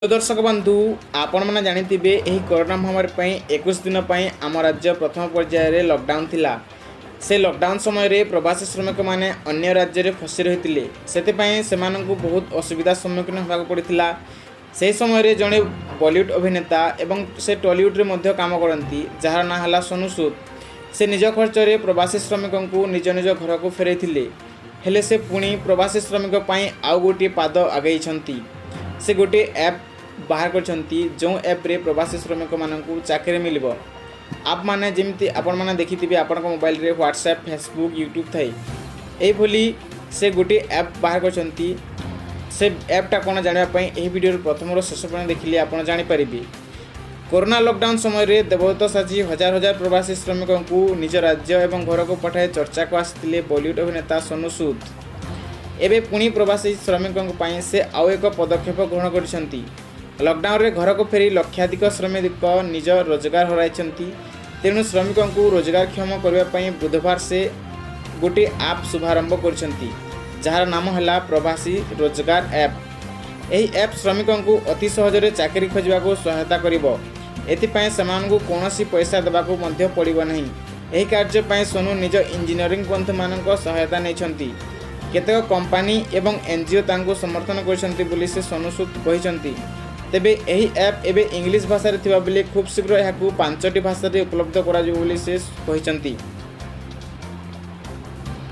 तो दर्शक बंधु आपण मैंने जानिथिबे एही कोरोना महामारी पई 21 दिन पई आम राज्य प्रथम पर्याय रे लॉकडाउन थिला। से लॉकडाउन समय रे प्रवासी श्रमिक माने अन्य राज्य रे फसी रहितिले, सेते पई सेमानंकु बहुत असुविधा सम्मुखीन होबाक पड़िथिला। से समय रे जणे बॉलीवुड अभिनेता एवं से टॉलीवुड रे मध्य काम करंती जहार ना हला सोनू सूद। से निज खर्च रे प्रवासी श्रमिकंकु निज निज घर को फेरैथिले, हेले से पुणी प्रवासी श्रमिक पई आउ गोटे पाद आगई छंती। से गोटे ऐप बाहर करछंती जो ऐप रे प्रवासी श्रमिक मानकु चाकरी मिलिबो। आप माने जेमती आपण माने देखिथिबे आपण मोबाइल रे व्हाट्सएप फेसबुक यूट्यूब थाई एई भली से गोटे ऐप बाहर करछंती। से ऐपटा कोन जानिबा पई एही वीडियो प्रथम शेष पर्यंत देखिले आपण जानि परिबे। कोरोना लॉकडाउन समय रे देवदत्त साजी हजार हजार प्रवासी श्रमिकंकु निज राज्य एवं घर को पठाए चर्चा को आसिथिले बॉलीवुड अभिनेता सोनू सूद। एबे पुणी प्रवासी श्रमिकों पई से आउ एक पदक्षेप ग्रहण करिसंती। लॉकडाउन रे घर को फेरी लक्षाधिक श्रमिक निज रोजगार हराइछंती। तेणु श्रमिकों को रोजगारक्षम करबा पई बुधवार से गोटे ऐप शुभारंभ करिसंती जहार नाम है प्रवासी रोजगार ऐप। एही ऐप श्रमिकों को अति सहजरे चाकरी खोजबा को सहायता करिवो। एथिपाई सेमानकु कोनोसी पैसा देबाकू मध्य पड़िबो नहीं। एही कार्य पई सोनू निज इंजीनियरिंग बंधु मानक सहायता नैछंती। केतेक कंपनी एवं एनजीओ तांको समर्थन करछंती बोली से सोनू सूद कहिसंती। तेबे एही ऐप एबे इंग्लिश भाषा रे थिबा बेले खूब शीघ्र एहाकू 5टी भाषा रे उपलब्ध करा जिवो बोली से कहिसंती।